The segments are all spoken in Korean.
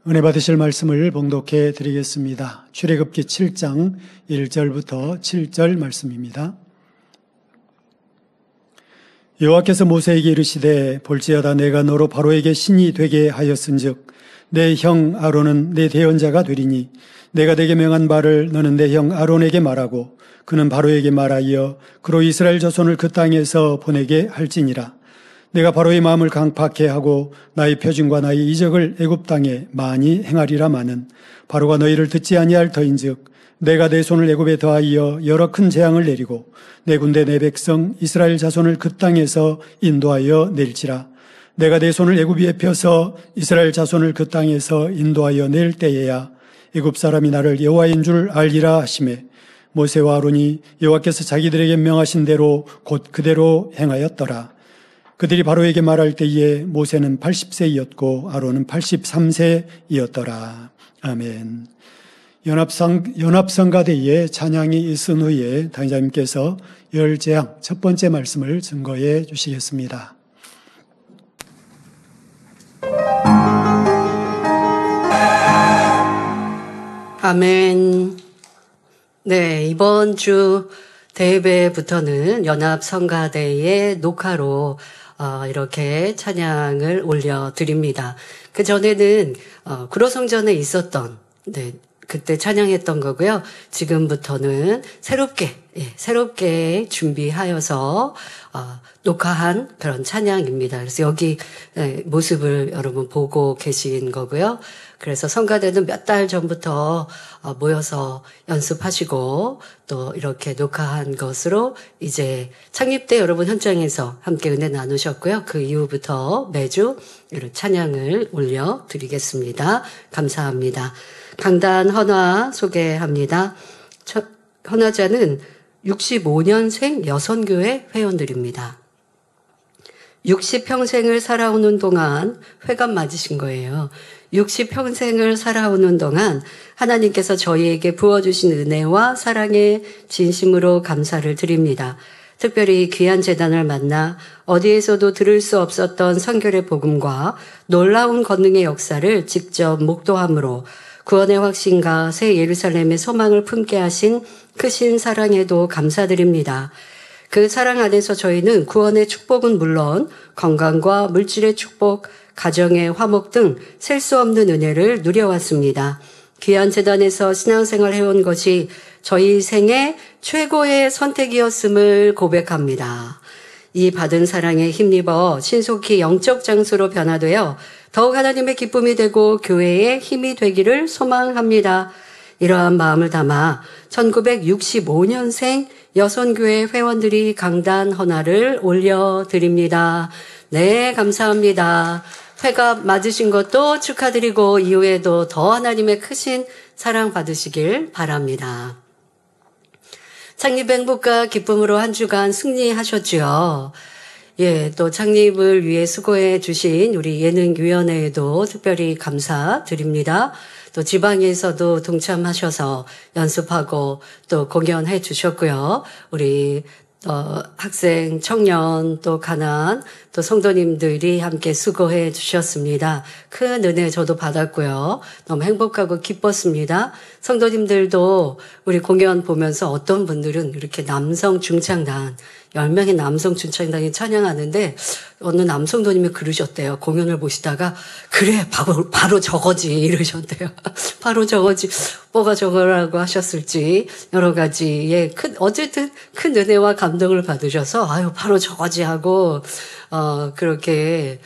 은혜 받으실 말씀을 봉독해 드리겠습니다. 출애굽기 7장 1절부터 7절 말씀입니다. 여호와께서 모세에게 이르시되 볼지어다 내가 너로 바로에게 신이 되게 하였은즉 내 형 아론은 내 대언자가 되리니 내가 내게 명한 바를 너는 내 형 아론에게 말하고 그는 바로에게 말하여 그로 이스라엘 자손을 그 땅에서 보내게 할지니라. 내가 바로의 마음을 강팍해 하고 나의 표징과 나의 이적을 애굽 땅에 많이 행하리라마는 바로가 너희를 듣지 아니할 터인즉 내가 내 손을 애굽에 더하여 여러 큰 재앙을 내리고 내 군대 내 백성 이스라엘 자손을 그 땅에서 인도하여 낼지라. 내가 내 손을 애굽 위에 펴서 이스라엘 자손을 그 땅에서 인도하여 낼 때에야 애굽 사람이 나를 여호와인 줄 알리라 하시매 모세와 아론이 여호와께서 자기들에게 명하신 대로 곧 그대로 행하였더라. 그들이 바로에게 말할 때에 모세는 80세이었고 아론은 83세이었더라. 아멘. 연합성가대의 찬양이 있은 후에 당장님께서 열재앙 첫 번째 말씀을 증거해 주시겠습니다. 아멘. 네, 이번 주 대회부터는 연합성가대의 녹화로 이렇게 찬양을 올려드립니다. 그 전에는 구로성전에 있었던 그때 찬양했던 거고요. 지금부터는 새롭게 준비하여서 녹화한 그런 찬양입니다. 그래서 여기 모습을 여러분 보고 계신 거고요. 그래서 성가대는 몇 달 전부터 모여서 연습하시고 또 이렇게 녹화한 것으로 이제 창립 때 여러분 현장에서 함께 은혜 나누셨고요. 그 이후부터 매주 이런 찬양을 올려드리겠습니다. 감사합니다. 강단 헌화 소개합니다. 헌화자는 65년생 여선교회 회원들입니다. 60평생을 살아오는 동안 회감 맞으신 거예요. 60평생을 살아오는 동안 하나님께서 저희에게 부어주신 은혜와 사랑에 진심으로 감사를 드립니다. 특별히 귀한 재단을 만나 어디에서도 들을 수 없었던 선결의 복음과 놀라운 권능의 역사를 직접 목도함으로 구원의 확신과 새 예루살렘의 소망을 품게 하신 크신 사랑에도 감사드립니다. 그 사랑 안에서 저희는 구원의 축복은 물론 건강과 물질의 축복, 가정의 화목 등 셀 수 없는 은혜를 누려왔습니다. 귀한 재단에서 신앙생활 해온 것이 저희 생애 최고의 선택이었음을 고백합니다. 이 받은 사랑에 힘입어 신속히 영적 장소로 변화되어 더욱 하나님의 기쁨이 되고 교회의 힘이 되기를 소망합니다. 이러한 마음을 담아 1965년생 여선교회 회원들이 강단 헌화를 올려드립니다. 네, 감사합니다. 회갑 맞으신 것도 축하드리고 이후에도 더 하나님의 크신 사랑 받으시길 바랍니다. 창립 행복과 기쁨으로 한 주간 승리하셨죠. 또 창립을 위해 수고해 주신 우리 예능위원회에도 특별히 감사드립니다. 또 지방에서도 동참하셔서 연습하고 또 공연해 주셨고요. 우리 학생, 청년, 또 가난, 또 성도님들이 함께 수고해 주셨습니다. 큰 은혜 저도 받았고요. 너무 행복하고 기뻤습니다. 성도님들도 우리 공연 보면서 어떤 분들은 이렇게 남성 중창단, 10명의 남성 중창단이 찬양하는데 어느 남성도님이 그러셨대요. 공연을 보시다가 그래 바로 저거지 이러셨대요. 바로 저거지 뭐가 저거라고 하셨을지 여러 가지의 어쨌든 큰 은혜와 감동을 받으셔서 아유 바로 저거지 하고 그렇게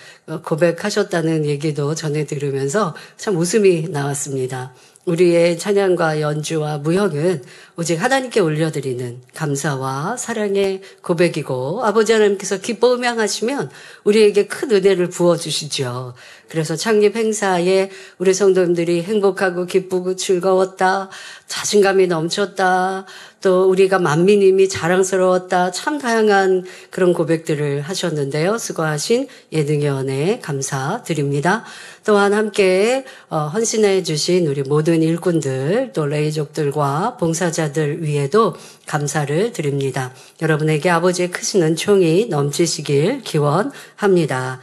고백하셨다는 얘기도 전해 들으면서 참 웃음이 나왔습니다. 우리의 찬양과 연주와 무형은 오직 하나님께 올려드리는 감사와 사랑의 고백이고 아버지 하나님께서 기뻐 음향하시면 우리에게 큰 은혜를 부어주시죠. 그래서 창립 행사에 우리 성도님들이 행복하고 기쁘고 즐거웠다, 자신감이 넘쳤다, 또 우리가 만민임이 자랑스러웠다, 참 다양한 그런 고백들을 하셨는데요. 수고하신 예능위원회 감사드립니다. 또한 함께 헌신해 주신 우리 모든 일꾼들 또 레이족들과 봉사자들 위에도 감사를 드립니다. 여러분에게 아버지의 크신 은총이 넘치시길 기원합니다.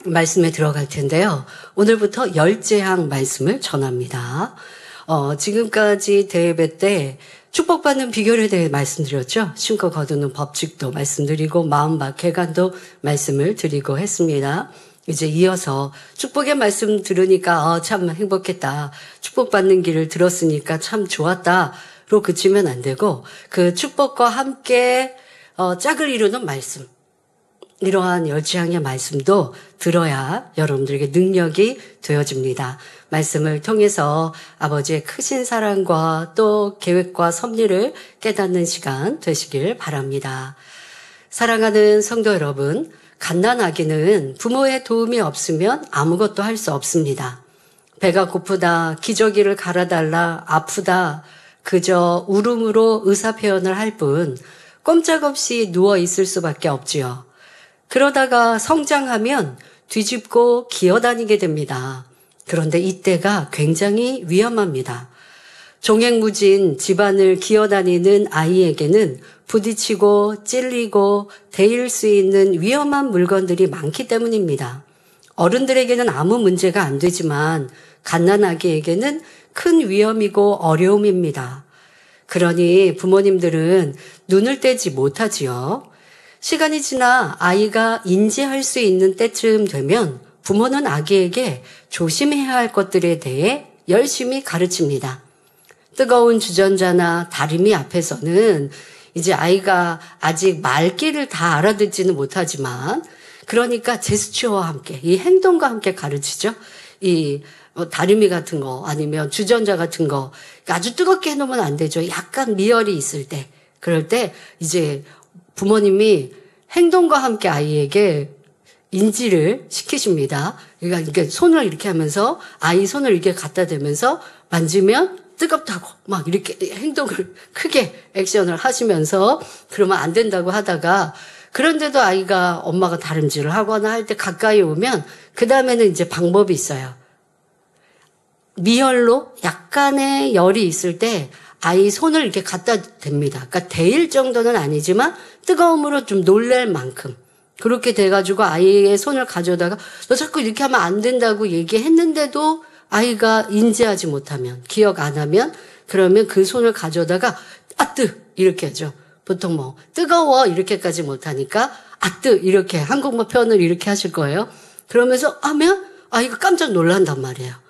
말씀에 들어갈 텐데요. 오늘부터 10재앙 말씀을 전합니다. 지금까지 대예배 때 축복받는 비결에 대해 말씀드렸죠. 심고 거두는 법칙도 말씀드리고 마음밭 개간도 말씀을 드리고 했습니다. 이제 이어서 축복의 말씀 들으니까 참 행복했다. 축복받는 길을 들었으니까 참 좋았다로 그치면 안 되고 그 축복과 함께 짝을 이루는 말씀, 이러한 10재앙의 말씀도 들어야 여러분들에게 능력이 되어집니다. 말씀을 통해서 아버지의 크신 사랑과 또 계획과 섭리를 깨닫는 시간 되시길 바랍니다. 사랑하는 성도 여러분, 갓난아기는 부모의 도움이 없으면 아무것도 할 수 없습니다. 배가 고프다, 기저귀를 갈아달라, 아프다, 그저 울음으로 의사 표현을 할 뿐 꼼짝없이 누워 있을 수밖에 없지요. 그러다가 성장하면 뒤집고 기어다니게 됩니다. 그런데 이때가 굉장히 위험합니다. 종횡무진 집안을 기어다니는 아이에게는 부딪히고 찔리고 데일 수 있는 위험한 물건들이 많기 때문입니다. 어른들에게는 아무 문제가 안 되지만 갓난아기에게는 큰 위험이고 어려움입니다. 그러니 부모님들은 눈을 떼지 못하지요. 시간이 지나 아이가 인지할 수 있는 때쯤 되면 부모는 아기에게 조심해야 할 것들에 대해 열심히 가르칩니다. 뜨거운 주전자나 다리미 앞에서는 이제 아이가 아직 말귀를 다 알아듣지는 못하지만 그러니까 제스처와 함께 이 행동과 함께 가르치죠. 이 다리미 같은 거 아니면 주전자 같은 거 아주 뜨겁게 해놓으면 안 되죠. 약간 미열이 있을 때 그럴 때 이제 부모님이 행동과 함께 아이에게 인지를 시키십니다. 그러니까 이렇게 손을 이렇게 하면서 아이 손을 이렇게 갖다 대면서 만지면 뜨겁다고 막 이렇게 행동을 크게 액션을 하시면서 그러면 안 된다고 하다가 그런데도 아이가 엄마가 다림질을 하거나 할 때 가까이 오면 그 다음에는 이제 방법이 있어요. 미열로 약간의 열이 있을 때 아이 손을 이렇게 갖다 댑니다. 그러니까 데일 정도는 아니지만 뜨거움으로 좀 놀랄 만큼 그렇게 돼가지고 아이의 손을 가져다가 너 자꾸 이렇게 하면 안 된다고 얘기했는데도 아이가 인지하지 못하면 기억 안 하면 그러면 그 손을 가져다가 아뜨 이렇게 하죠. 보통 뭐 뜨거워 이렇게까지 못하니까 아뜨 이렇게 한국말 표현을 이렇게 하실 거예요. 그러면서 하면 아이가 깜짝 놀란단 말이에요.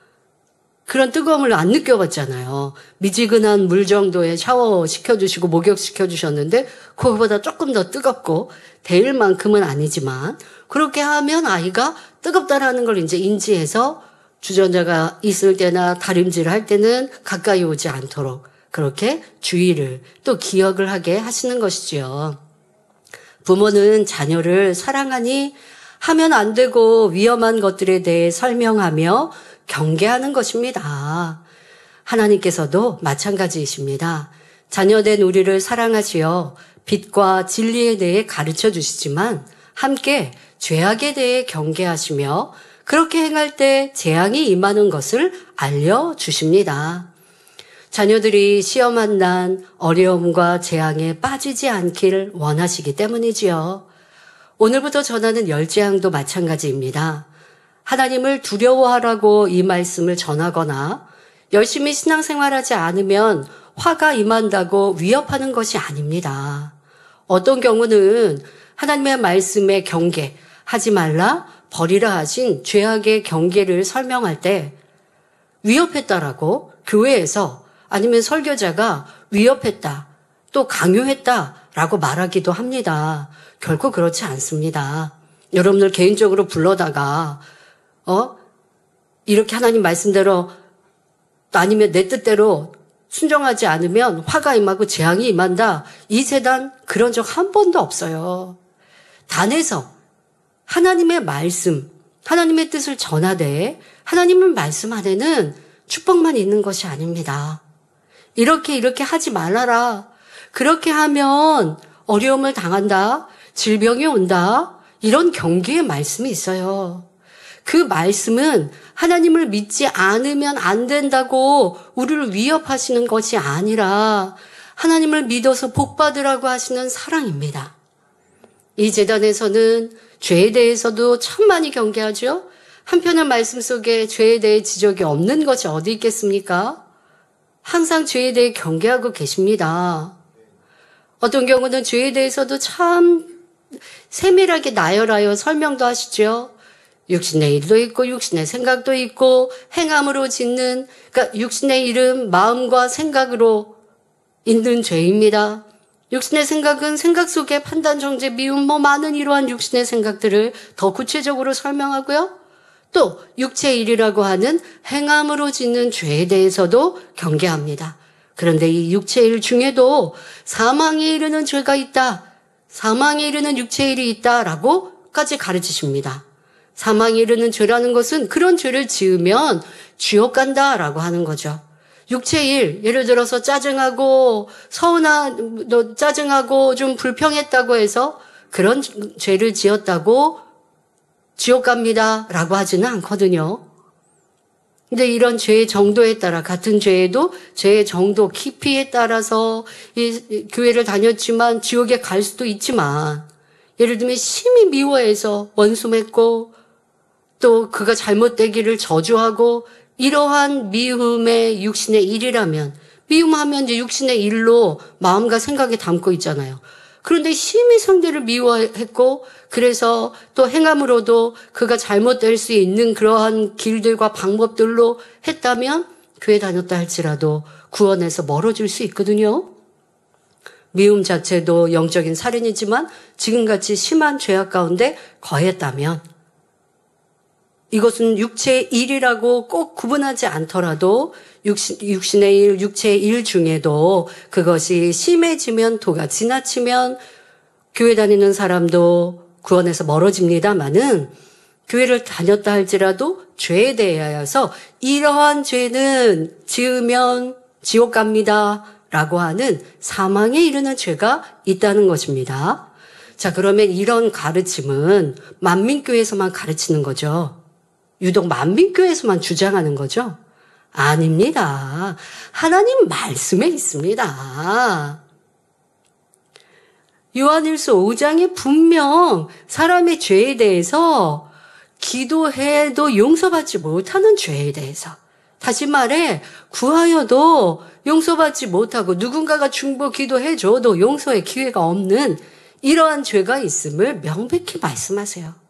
그런 뜨거움을 안 느껴봤잖아요. 미지근한 물 정도에 샤워 시켜주시고 목욕 시켜주셨는데 그거보다 조금 더 뜨겁고 데일 만큼은 아니지만 그렇게 하면 아이가 뜨겁다라는 걸 이제 인지해서 주전자가 있을 때나 다림질을 할 때는 가까이 오지 않도록 그렇게 주의를 또 기억을 하게 하시는 것이지요. 부모는 자녀를 사랑하니 하면 안 되고 위험한 것들에 대해 설명하며 경계하는 것입니다. 하나님께서도 마찬가지이십니다. 자녀된 우리를 사랑하시어 빛과 진리에 대해 가르쳐 주시지만 함께 죄악에 대해 경계하시며 그렇게 행할 때 재앙이 임하는 것을 알려주십니다. 자녀들이 시험한 난 어려움과 재앙에 빠지지 않기를 원하시기 때문이지요. 오늘부터 전하는 10재앙도 마찬가지입니다. 하나님을 두려워하라고 이 말씀을 전하거나 열심히 신앙생활하지 않으면 화가 임한다고 위협하는 것이 아닙니다. 어떤 경우는 하나님의 말씀에 경계, 하지 말라, 버리라 하신 죄악의 경계를 설명할 때 위협했다라고 교회에서 아니면 설교자가 위협했다, 또 강요했다라고 말하기도 합니다. 결코 그렇지 않습니다. 여러분들 개인적으로 불러다가 이렇게 하나님 말씀대로 아니면 내 뜻대로 순종하지 않으면 화가 임하고 재앙이 임한다. 이 재단 그런 적 한 번도 없어요. 단에서 하나님의 말씀, 하나님의 뜻을 전하되 하나님의 말씀 안에는 축복만 있는 것이 아닙니다. 이렇게 하지 말아라. 그렇게 하면 어려움을 당한다. 질병이 온다. 이런 경계의 말씀이 있어요. 그 말씀은 하나님을 믿지 않으면 안 된다고 우리를 위협하시는 것이 아니라 하나님을 믿어서 복 받으라고 하시는 사랑입니다. 이 재단에서는 죄에 대해서도 참 많이 경계하죠. 한편의 말씀 속에 죄에 대해 지적이 없는 것이 어디 있겠습니까? 항상 죄에 대해 경계하고 계십니다. 어떤 경우는 죄에 대해서도 참 세밀하게 나열하여 설명도 하시죠. 육신의 일도 있고 육신의 생각도 있고 행함으로 짓는, 그러니까 육신의 일은 마음과 생각으로 있는 죄입니다. 육신의 생각은 생각 속에 판단, 정죄, 미움, 많은 이러한 육신의 생각들을 더 구체적으로 설명하고요. 또 육체의 일이라고 하는 행함으로 짓는 죄에 대해서도 경계합니다. 그런데 이 육체의 일 중에도 사망에 이르는 죄가 있다, 사망에 이르는 육체의 일이 있다라고까지 가르치십니다. 사망에 이르는 죄라는 것은 그런 죄를 지으면 지옥 간다라고 하는 거죠. 육체의 일, 예를 들어서 짜증하고 짜증하고 좀 불평했다고 해서 그런 죄를 지었다고 지옥 갑니다 라고 하지는 않거든요. 근데 이런 죄의 정도에 따라, 같은 죄에도 죄의 정도, 깊이에 따라서 이 교회를 다녔지만 지옥에 갈 수도 있지만, 예를 들면 심히 미워해서 원수 맺고 또 그가 잘못되기를 저주하고, 이러한 미움의 육신의 일이라면, 미움하면 이제 육신의 일로 마음과 생각에 담고 있잖아요. 그런데 심히 상대를 미워했고, 그래서 또 행함으로도 그가 잘못될 수 있는 그러한 길들과 방법들로 했다면 교회 다녔다 할지라도 구원에서 멀어질 수 있거든요. 미움 자체도 영적인 살인이지만 지금같이 심한 죄악 가운데 거했다면, 이것은 육체의 일이라고 꼭 구분하지 않더라도 육신의 일, 육체의 일 중에도 그것이 심해지면, 도가 지나치면 교회 다니는 사람도 구원에서 멀어집니다마는, 교회를 다녔다 할지라도 죄에 대하여서 이러한 죄는 지으면 지옥 갑니다 라고 하는 사망에 이르는 죄가 있다는 것입니다. 자, 그러면 이런 가르침은 만민교회에서만 가르치는 거죠. 유독 만민교회에서만 주장하는 거죠? 아닙니다. 하나님 말씀에 있습니다. 요한일서 5장에 분명 사람의 죄에 대해서, 기도해도 용서받지 못하는 죄에 대해서, 다시 말해 구하여도 용서받지 못하고 누군가가 중보 기도해줘도 용서의 기회가 없는 이러한 죄가 있음을 명백히 말씀하세요.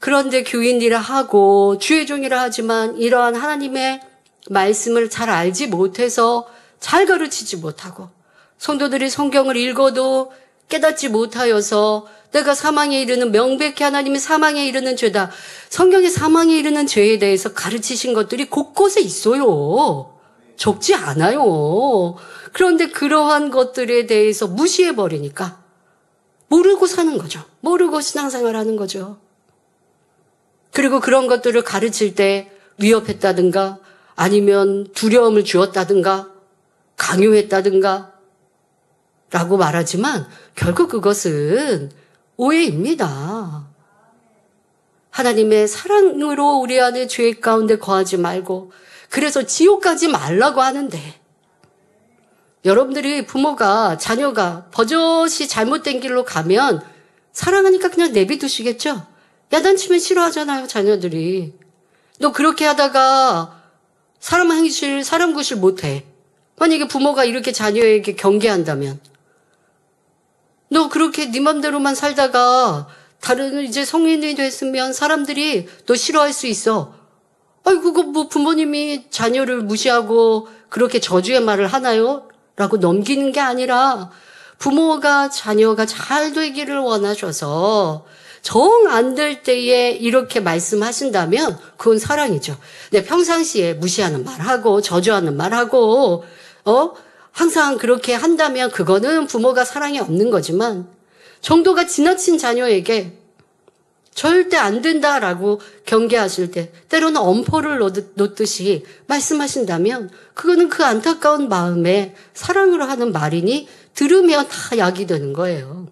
그런데 교인이라 하고 주의 종이라 하지만 이러한 하나님의 말씀을 잘 알지 못해서, 잘 가르치지 못하고, 성도들이 성경을 읽어도 깨닫지 못하여서 내가 사망에 이르는, 명백히 하나님이 사망에 이르는 죄다, 성경의 사망에 이르는 죄에 대해서 가르치신 것들이 곳곳에 있어요. 적지 않아요. 그런데 그러한 것들에 대해서 무시해버리니까 모르고 사는 거죠. 모르고 신앙생활하는 거죠. 그리고 그런 것들을 가르칠 때 위협했다든가, 아니면 두려움을 주었다든가, 강요했다든가 라고 말하지만 결국 그것은 오해입니다. 하나님의 사랑으로 우리 안에 죄 가운데 거하지 말고, 그래서 지옥 가지 말라고 하는데, 여러분들이 부모가, 자녀가 버젓이 잘못된 길로 가면 사랑하니까 그냥 내비두시겠죠? 야단치면 싫어하잖아요, 자녀들이. 너 그렇게 하다가 사람 구실 못해. 만약에 부모가 이렇게 자녀에게 경계한다면, 너 그렇게 네 맘대로만 살다가 다른 이제 성인이 됐으면 사람들이 너 싫어할 수 있어. 아이, 그거 뭐 부모님이 자녀를 무시하고 그렇게 저주의 말을 하나요? 라고 넘기는 게 아니라, 부모가 자녀가 잘 되기를 원하셔서 정 안 될 때에 이렇게 말씀하신다면 그건 사랑이죠. 근데 평상시에 무시하는 말하고 저주하는 말하고 항상 그렇게 한다면 그거는 부모가 사랑이 없는 거지만, 정도가 지나친 자녀에게 절대 안 된다라고 경계하실 때, 때로는 엄포를 놓듯이 말씀하신다면 그거는 그 안타까운 마음에 사랑으로 하는 말이니 들으면 다 약이 되는 거예요.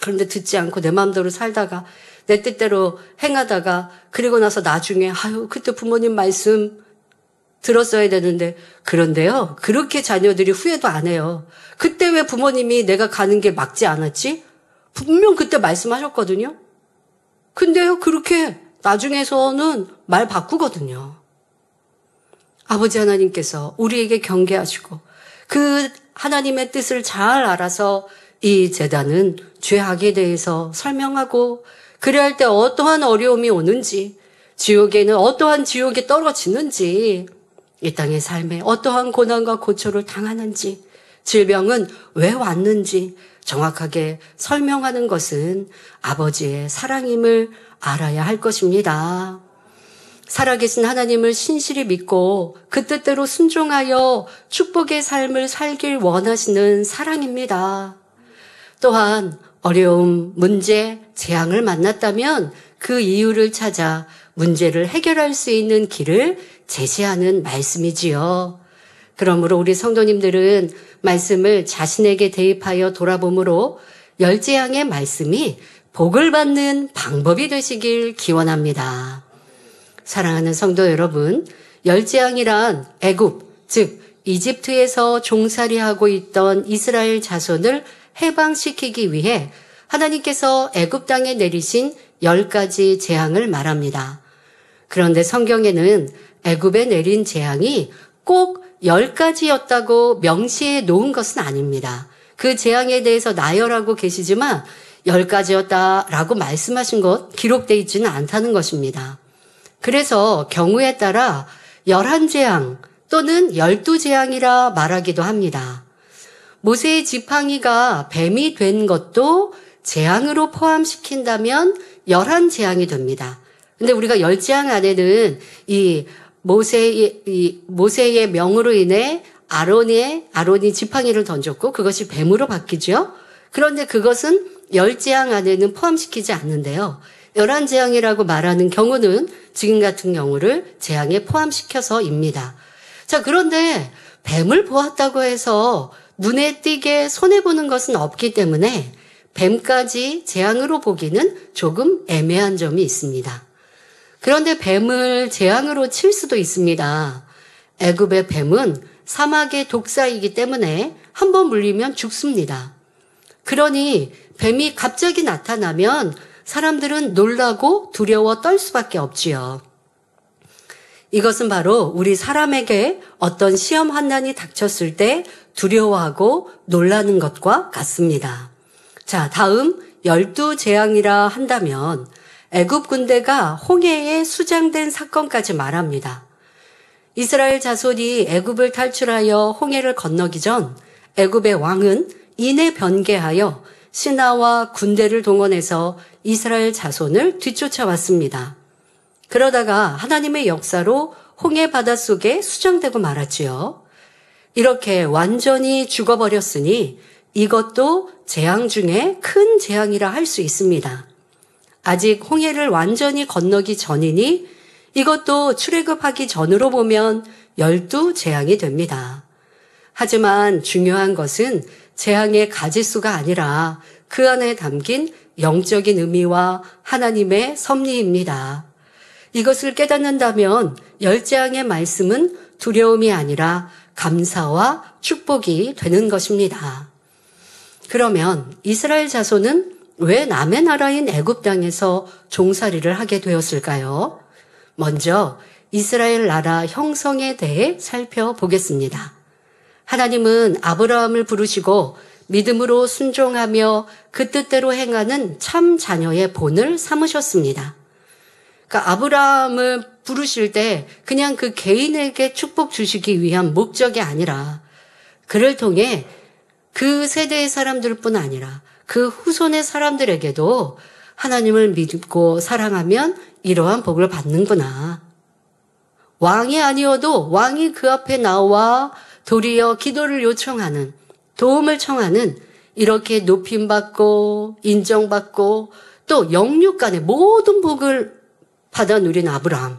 그런데 듣지 않고 내 마음대로 살다가 내 뜻대로 행하다가, 그리고 나서 나중에 그때 부모님 말씀 들었어야 되는데, 그런데요, 그렇게 자녀들이 후회도 안 해요. 그때 왜 부모님이 내가 가는 게 맞지 않았지? 분명 그때 말씀하셨거든요. 근데요, 그렇게 나중에서는 말 바꾸거든요. 아버지 하나님께서 우리에게 경계하시고 그 하나님의 뜻을 잘 알아서 이 제단은 죄악에 대해서 설명하고 그래야 할 때 어떠한 어려움이 오는지, 지옥에는 어떠한 지옥에 떨어지는지, 이 땅의 삶에 어떠한 고난과 고초를 당하는지, 질병은 왜 왔는지 정확하게 설명하는 것은 아버지의 사랑임을 알아야 할 것입니다. 살아계신 하나님을 신실히 믿고 그 뜻대로 순종하여 축복의 삶을 살길 원하시는 사랑입니다. 또한 어려움, 문제, 재앙을 만났다면 그 이유를 찾아 문제를 해결할 수 있는 길을 제시하는 말씀이지요. 그러므로 우리 성도님들은 말씀을 자신에게 대입하여 돌아봄으로 열재앙의 말씀이 복을 받는 방법이 되시길 기원합니다. 사랑하는 성도 여러분, 열재앙이란 애굽, 즉 이집트에서 종살이하고 있던 이스라엘 자손을 해방시키기 위해 하나님께서 애굽 땅에 내리신 10가지 재앙을 말합니다. 그런데 성경에는 애굽에 내린 재앙이 꼭 10가지였다고 명시해 놓은 것은 아닙니다. 그 재앙에 대해서 나열하고 계시지만 10가지였다라고 말씀하신 것 기록되어 있지는 않다는 것입니다. 그래서 경우에 따라 11재앙 또는 12재앙이라 말하기도 합니다. 모세의 지팡이가 뱀이 된 것도 재앙으로 포함시킨다면 11재앙이 됩니다. 근데 우리가 10재앙 안에는 이 모세의 명으로 인해 아론이 지팡이를 던졌고 그것이 뱀으로 바뀌죠. 그런데 그것은 10재앙 안에는 포함시키지 않는데요. 11재앙이라고 말하는 경우는 지금 같은 경우를 재앙에 포함시켜서입니다. 자, 그런데 뱀을 보았다고 해서 눈에 띄게 손해보는 것은 없기 때문에 뱀까지 재앙으로 보기는 조금 애매한 점이 있습니다. 그런데 뱀을 재앙으로 칠 수도 있습니다. 애굽의 뱀은 사막의 독사이기 때문에 한번 물리면 죽습니다. 그러니 뱀이 갑자기 나타나면 사람들은 놀라고 두려워 떨 수밖에 없지요. 이것은 바로 우리 사람에게 어떤 시험 환난이 닥쳤을 때 두려워하고 놀라는 것과 같습니다. 자, 다음 12재앙이라 한다면 애굽 군대가 홍해에 수장된 사건까지 말합니다. 이스라엘 자손이 애굽을 탈출하여 홍해를 건너기 전 애굽의 왕은 이내 변개하여 신하와 군대를 동원해서 이스라엘 자손을 뒤쫓아왔습니다. 그러다가 하나님의 역사로 홍해 바닷속에 수장되고 말았지요. 이렇게 완전히 죽어버렸으니 이것도 재앙 중에 큰 재앙이라 할 수 있습니다. 아직 홍해를 완전히 건너기 전이니 이것도 출애굽하기 전으로 보면 12재앙이 됩니다. 하지만 중요한 것은 재앙의 가지수가 아니라 그 안에 담긴 영적인 의미와 하나님의 섭리입니다. 이것을 깨닫는다면 10재앙의 말씀은 두려움이 아니라 감사와 축복이 되는 것입니다. 그러면 이스라엘 자손은 왜 남의 나라인 애굽 땅에서 종살이를 하게 되었을까요? 먼저 이스라엘 나라 형성에 대해 살펴보겠습니다. 하나님은 아브라함을 부르시고 믿음으로 순종하며 그 뜻대로 행하는 참 자녀의 본을 삼으셨습니다. 그러니까 아브라함을 부르실 때 그냥 그 개인에게 축복 주시기 위한 목적이 아니라 그를 통해 그 세대의 사람들뿐 아니라 그 후손의 사람들에게도 하나님을 믿고 사랑하면 이러한 복을 받는구나. 왕이 아니어도 왕이 그 앞에 나와 도리어 기도를 요청하는, 도움을 청하는 이렇게 높임받고 인정받고 또 영육 간의 모든 복을 받아 누린 아브라함.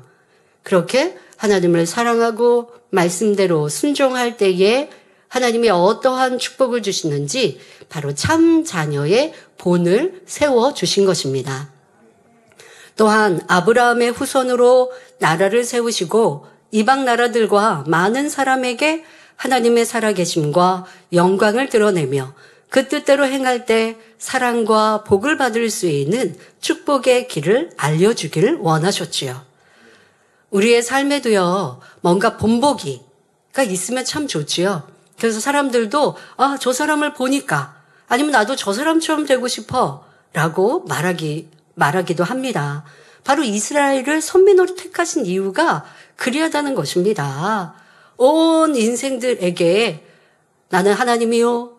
그렇게 하나님을 사랑하고 말씀대로 순종할 때에 하나님이 어떠한 축복을 주시는지 바로 참 자녀의 본을 세워주신 것입니다. 또한 아브라함의 후손으로 나라를 세우시고 이방 나라들과 많은 사람에게 하나님의 살아계심과 영광을 드러내며 그 뜻대로 행할 때 사랑과 복을 받을 수 있는 축복의 길을 알려주기를 원하셨지요. 우리의 삶에도요, 뭔가 본보기가 있으면 참 좋지요. 그래서 사람들도 저 사람을 보니까 아니면 나도 저 사람처럼 되고 싶어 라고 말하기도 합니다. 바로 이스라엘을 선민으로 택하신 이유가 그리하다는 것입니다. 온 인생들에게 나는 하나님이요,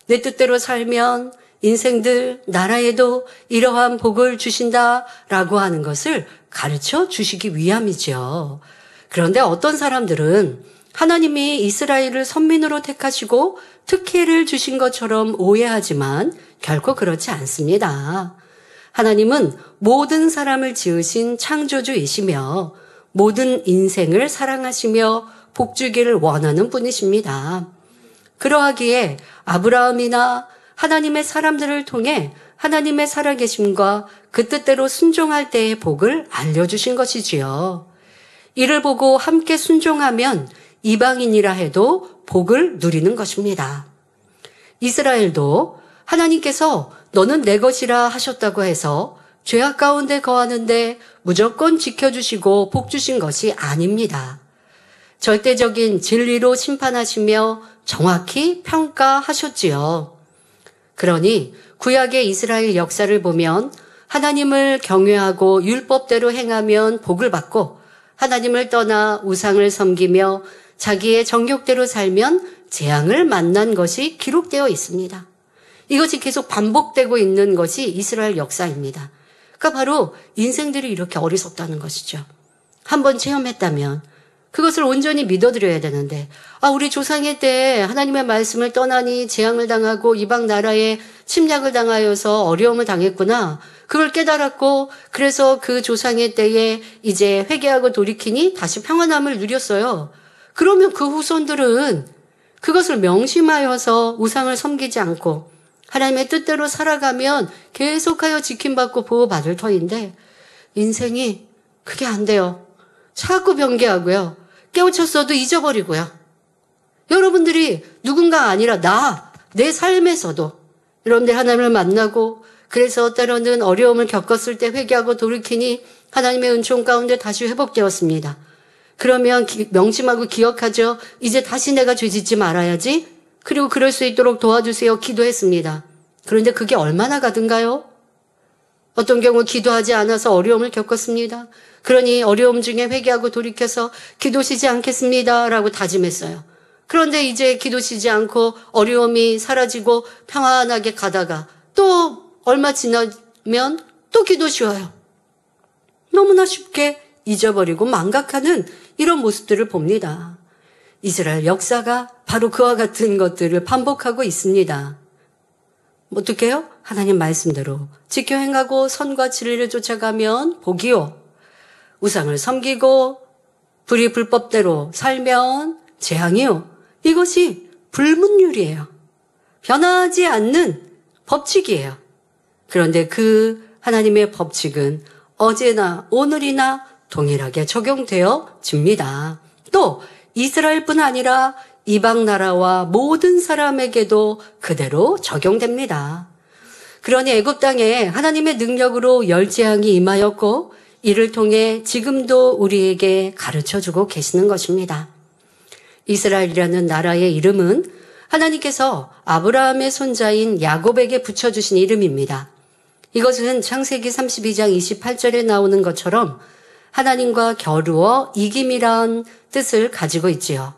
내 뜻대로 살면 인생들, 나라에도 이러한 복을 주신다라고 하는 것을 가르쳐 주시기 위함이죠. 그런데 어떤 사람들은 하나님이 이스라엘을 선민으로 택하시고 특혜를 주신 것처럼 오해하지만 결코 그렇지 않습니다. 하나님은 모든 사람을 지으신 창조주이시며 모든 인생을 사랑하시며 복주기를 원하는 분이십니다. 그러하기에 아브라함이나 하나님의 사람들을 통해 하나님의 살아계심과 그 뜻대로 순종할 때의 복을 알려주신 것이지요. 이를 보고 함께 순종하면 이방인이라 해도 복을 누리는 것입니다. 이스라엘도 하나님께서 너는 내 것이라 하셨다고 해서 죄악 가운데 거하는데 무조건 지켜주시고 복 주신 것이 아닙니다. 절대적인 진리로 심판하시며 정확히 평가하셨지요. 그러니 구약의 이스라엘 역사를 보면 하나님을 경외하고 율법대로 행하면 복을 받고 하나님을 떠나 우상을 섬기며 자기의 정욕대로 살면 재앙을 만난 것이 기록되어 있습니다. 이것이 계속 반복되고 있는 것이 이스라엘 역사입니다. 그러니까 바로 인생들이 이렇게 어리석다는 것이죠. 한번 체험했다면 그것을 온전히 믿어드려야 되는데 우리 조상의 때에 하나님의 말씀을 떠나니 재앙을 당하고 이방 나라에 침략을 당하여서 어려움을 당했구나. 그걸 깨달았고 그래서 그 조상의 때에 이제 회개하고 돌이키니 다시 평안함을 누렸어요. 그러면 그 후손들은 그것을 명심하여서 우상을 섬기지 않고 하나님의 뜻대로 살아가면 계속하여 지킴받고 보호받을 터인데 인생이 그게 안 돼요. 자꾸 변개하고요. 깨우쳤어도 잊어버리고요. 여러분들이 누군가 아니라 내 삶에서도 여러분들 하나님을 만나고 그래서 때로는 어려움을 겪었을 때 회개하고 돌이키니 하나님의 은총 가운데 다시 회복되었습니다. 그러면 명심하고 기억하죠. 이제 다시 내가 죄짓지 말아야지. 그리고 그럴 수 있도록 도와주세요. 기도했습니다. 그런데 그게 얼마나 가든가요? 어떤 경우 기도하지 않아서 어려움을 겪었습니다. 그러니 어려움 중에 회개하고 돌이켜서 기도 쉬지 않겠습니다 라고 다짐했어요. 그런데 이제 기도 쉬지 않고 어려움이 사라지고 평안하게 가다가 또 얼마 지나면 또 기도 쉬어요. 너무나 쉽게 잊어버리고 망각하는 이런 모습들을 봅니다. 이스라엘 역사가 바로 그와 같은 것들을 반복하고 있습니다. 어떻게 해요? 하나님 말씀대로 지켜 행하고 선과 진리를 쫓아가면 복이요. 우상을 섬기고 불법대로 살면 재앙이요. 이것이 불문율이에요. 변하지 않는 법칙이에요. 그런데 그 하나님의 법칙은 어제나 오늘이나 동일하게 적용되어집니다. 또 이스라엘뿐 아니라 이방 나라와 모든 사람에게도 그대로 적용됩니다. 그러니 애굽 땅에 하나님의 능력으로 열재앙이 임하였고 이를 통해 지금도 우리에게 가르쳐주고 계시는 것입니다. 이스라엘이라는 나라의 이름은 하나님께서 아브라함의 손자인 야곱에게 붙여주신 이름입니다. 이것은 창세기 32장 28절에 나오는 것처럼 하나님과 겨루어 이김이란 뜻을 가지고 있지요.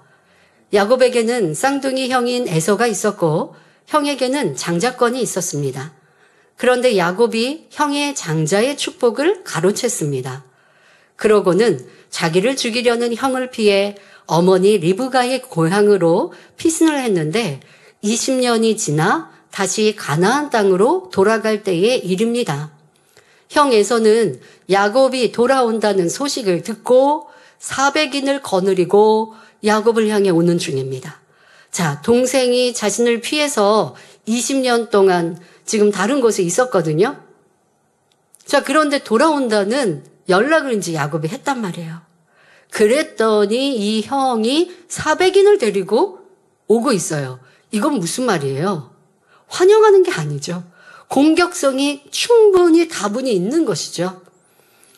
야곱에게는 쌍둥이 형인 에서가 있었고 형에게는 장자권이 있었습니다. 그런데 야곱이 형의 장자의 축복을 가로챘습니다. 그러고는 자기를 죽이려는 형을 피해 어머니 리브가의 고향으로 피신을 했는데 20년이 지나 다시 가나안 땅으로 돌아갈 때의 일입니다. 형 에서는 야곱이 돌아온다는 소식을 듣고 400인을 거느리고 야곱을 향해 오는 중입니다. 자, 동생이 자신을 피해서 20년 동안 지금 다른 곳에 있었거든요. 자, 그런데 돌아온다는 연락을 이제 야곱이 했단 말이에요. 그랬더니 이 형이 400인을 데리고 오고 있어요. 이건 무슨 말이에요? 환영하는 게 아니죠. 공격성이 충분히 다분히 있는 것이죠.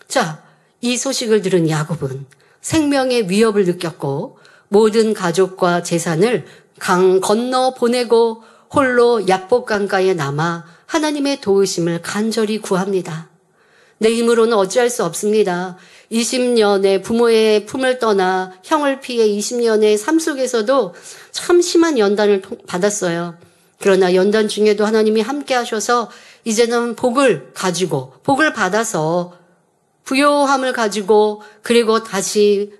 자, 이 소식을 들은 야곱은 생명의 위협을 느꼈고 모든 가족과 재산을 강 건너 보내고 홀로 야복 강가에 남아 하나님의 도우심을 간절히 구합니다. 내 힘으로는 어찌할 수 없습니다. 20년의 부모의 품을 떠나 형을 피해 20년의 삶 속에서도 참 심한 연단을 받았어요. 그러나 연단 중에도 하나님이 함께 하셔서 이제는 복을 받아서 부요함을 가지고 그리고 다시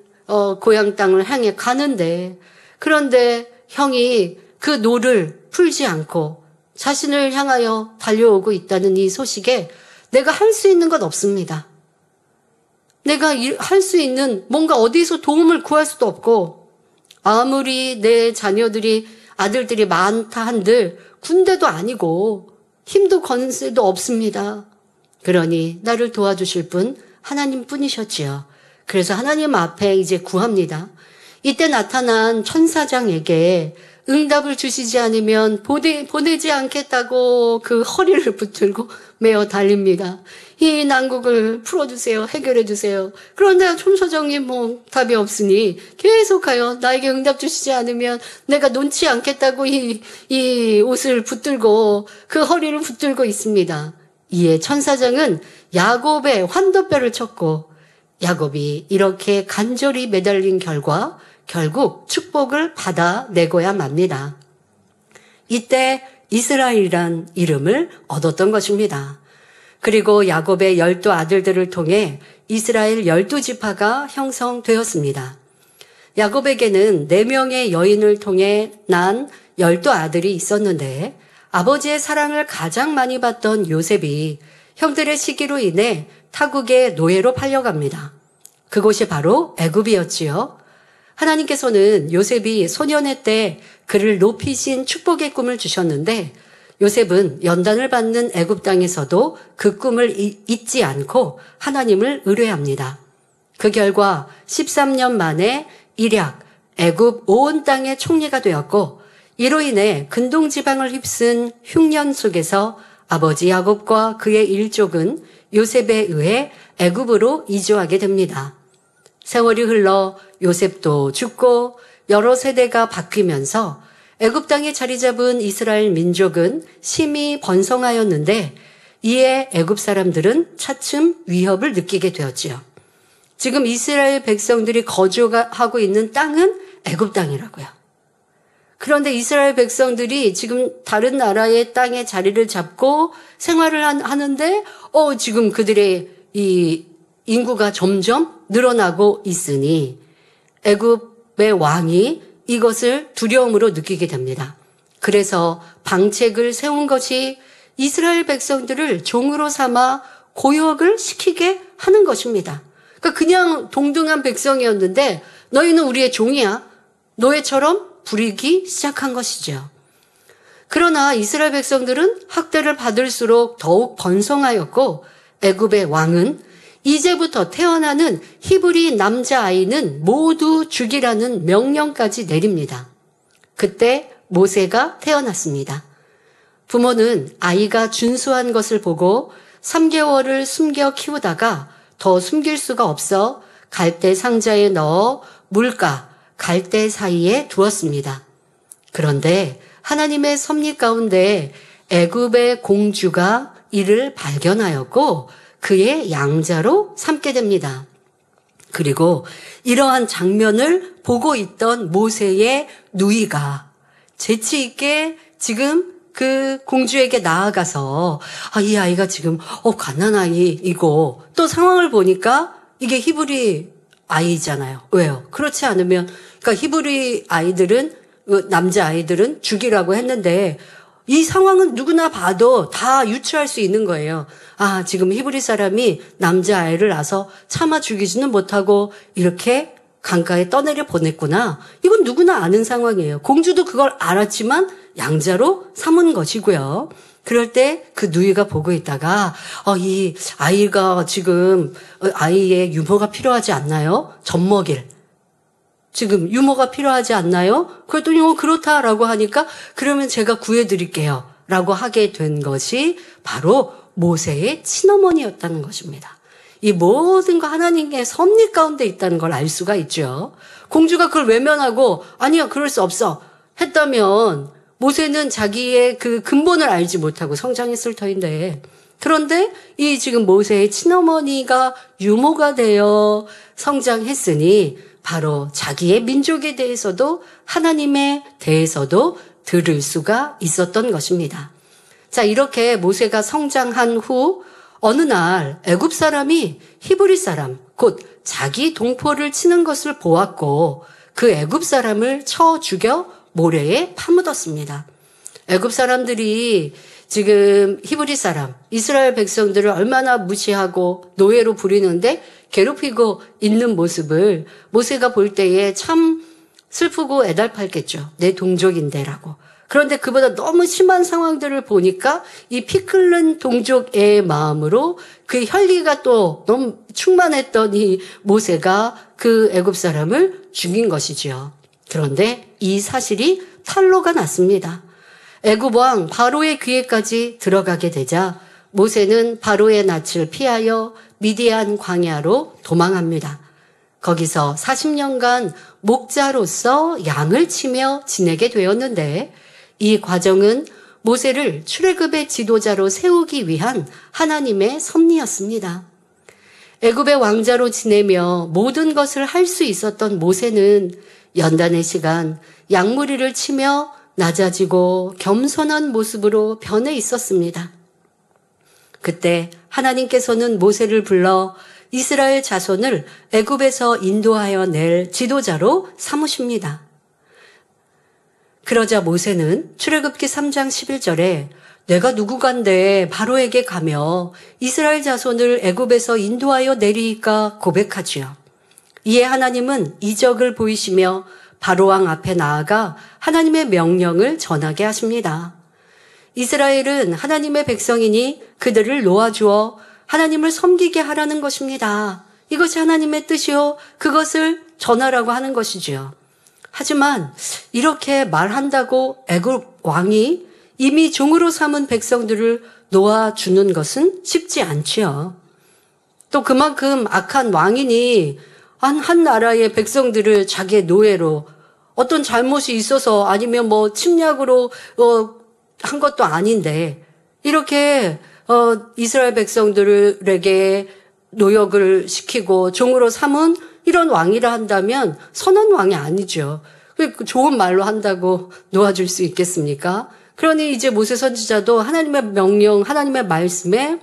고향 땅을 향해 가는데, 그런데 형이 그 노를 풀지 않고 자신을 향하여 달려오고 있다는 이 소식에 내가 할 수 있는 건 없습니다. 내가 할 수 있는 뭔가 어디서 도움을 구할 수도 없고, 아무리 내 자녀들이 아들들이 많다 한들 군대도 아니고 힘도 건세도 없습니다. 그러니 나를 도와주실 분 하나님 뿐이셨지요. 그래서 하나님 앞에 이제 구합니다. 이때 나타난 천사장에게 응답을 주시지 않으면 보내지 않겠다고 그 허리를 붙들고 메어 달립니다. 이 난국을 풀어주세요. 해결해주세요. 그런데 천사장이 답이 없으니 계속하여 나에게 응답 주시지 않으면 내가 놓지 않겠다고 이 옷을 붙들고 그 허리를 붙들고 있습니다. 이에 천사장은 야곱의 환도뼈를 쳤고 야곱이 이렇게 간절히 매달린 결과 결국 축복을 받아내고야 맙니다. 이때 이스라엘이란 이름을 얻었던 것입니다. 그리고 야곱의 12 아들들을 통해 이스라엘 12지파가 형성되었습니다. 야곱에게는 4명의 여인을 통해 난 12 아들이 있었는데 아버지의 사랑을 가장 많이 받던 요셉이 형들의 시기로 인해 타국의 노예로 팔려갑니다. 그곳이 바로 애굽이었지요. 하나님께서는 요셉이 소년의 때 그를 높이신 축복의 꿈을 주셨는데 요셉은 연단을 받는 애굽 땅에서도 그 꿈을 잊지 않고 하나님을 의뢰합니다. 그 결과 13년 만에 일약 애굽 온 땅의 총리가 되었고 이로 인해 근동 지방을 휩쓴 흉년 속에서 아버지 야곱과 그의 일족은 요셉에 의해 애굽으로 이주하게 됩니다. 세월이 흘러 요셉도 죽고 여러 세대가 바뀌면서 애굽 땅에 자리 잡은 이스라엘 민족은 심히 번성하였는데 이에 애굽 사람들은 차츰 위협을 느끼게 되었지요. 지금 이스라엘 백성들이 거주하고 있는 땅은 애굽 땅이라고요. 그런데 이스라엘 백성들이 지금 다른 나라의 땅에 자리를 잡고 생활을 하는데 지금 그들의 이 인구가 점점 늘어나고 있으니 애굽의 왕이 이것을 두려움으로 느끼게 됩니다. 그래서 방책을 세운 것이 이스라엘 백성들을 종으로 삼아 고역을 시키게 하는 것입니다. 그러니까 그냥 동등한 백성이었는데 너희는 우리의 종이야. 노예처럼 부리기 시작한 것이죠. 그러나 이스라엘 백성들은 학대를 받을수록 더욱 번성하였고 애굽의 왕은 이제부터 태어나는 히브리 남자아이는 모두 죽이라는 명령까지 내립니다. 그때 모세가 태어났습니다. 부모는 아이가 준수한 것을 보고 3개월을 숨겨 키우다가 더 숨길 수가 없어 갈대 상자에 넣어 물가, 갈대 사이에 두었습니다. 그런데 하나님의 섭리 가운데 애굽의 공주가 이를 발견하였고 그의 양자로 삼게 됩니다. 그리고 이러한 장면을 보고 있던 모세의 누이가 재치 있게 지금 그 공주에게 나아가서 이 아이가 지금 갓난아이이고 또 상황을 보니까 이게 히브리 아이잖아요. 왜요? 그렇지 않으면 그러니까 히브리 아이들은 남자아이들은 죽이라고 했는데 이 상황은 누구나 봐도 다 유추할 수 있는 거예요. 지금 히브리 사람이 남자아이를 낳아서 차마 죽이지는 못하고 이렇게 강가에 떠내려 보냈구나. 이건 누구나 아는 상황이에요. 공주도 그걸 알았지만 양자로 삼은 것이고요. 그럴 때 그 누이가 보고 있다가 이 아이가 지금 아이의 유모가 필요하지 않나요? 젖먹일. 지금 유모가 필요하지 않나요? 그랬더니 그렇다라고 하니까 그러면 제가 구해드릴게요. 라고 하게 된 것이 바로 모세의 친어머니였다는 것입니다. 이 모든 거 하나님의 섭리 가운데 있다는 걸 알 수가 있죠. 공주가 그걸 외면하고 아니야 그럴 수 없어 했다면 모세는 자기의 그 근본을 알지 못하고 성장했을 터인데, 그런데 이 지금 모세의 친어머니가 유모가 되어 성장했으니 바로 자기의 민족에 대해서도 하나님에 대해서도 들을 수가 있었던 것입니다. 자, 이렇게 모세가 성장한 후 어느 날 애굽 사람이 히브리 사람 곧 자기 동포를 치는 것을 보았고 그 애굽 사람을 쳐 죽여 모래에 파묻었습니다. 애굽 사람들이 지금 히브리 사람, 이스라엘 백성들을 얼마나 무시하고 노예로 부리는데 괴롭히고 있는 모습을 모세가 볼 때에 참 슬프고 애달팠겠죠. 내 동족인데라고. 그런데 그보다 너무 심한 상황들을 보니까 이 피 끓는 동족의 마음으로 그 혈기가 또 너무 충만했던 이 모세가 그 애굽 사람을 죽인 것이지요. 그런데 이 사실이 탄로가 났습니다. 애굽 왕 바로의 귀에까지 들어가게 되자 모세는 바로의 낯을 피하여 미디안 광야로 도망합니다. 거기서 40년간 목자로서 양을 치며 지내게 되었는데 이 과정은 모세를 출애굽의 지도자로 세우기 위한 하나님의 섭리였습니다. 애굽의 왕자로 지내며 모든 것을 할 수 있었던 모세는 연단의 시간 양무리를 치며 낮아지고 겸손한 모습으로 변해 있었습니다. 그때 하나님께서는 모세를 불러 이스라엘 자손을 애굽에서 인도하여 낼 지도자로 삼으십니다. 그러자 모세는 출애굽기 3장 11절에 내가 누구간데 바로에게 가며 이스라엘 자손을 애굽에서 인도하여 내리까 고백하지요. 이에 하나님은 이적을 보이시며 바로왕 앞에 나아가 하나님의 명령을 전하게 하십니다. 이스라엘은 하나님의 백성이니 그들을 놓아주어 하나님을 섬기게 하라는 것입니다. 이것이 하나님의 뜻이요 그것을 전하라고 하는 것이지요. 하지만 이렇게 말한다고 애굽 왕이 이미 종으로 삼은 백성들을 놓아주는 것은 쉽지 않지요. 또 그만큼 악한 왕이니 한 나라의 백성들을 자기의 노예로 어떤 잘못이 있어서 아니면 뭐 침략으로 한 것도 아닌데 이렇게 이스라엘 백성들에게 노역을 시키고 종으로 삼은 이런 왕이라 한다면 선한 왕이 아니죠. 좋은 말로 한다고 놓아줄 수 있겠습니까? 그러니 이제 모세 선지자도 하나님의 명령, 하나님의 말씀에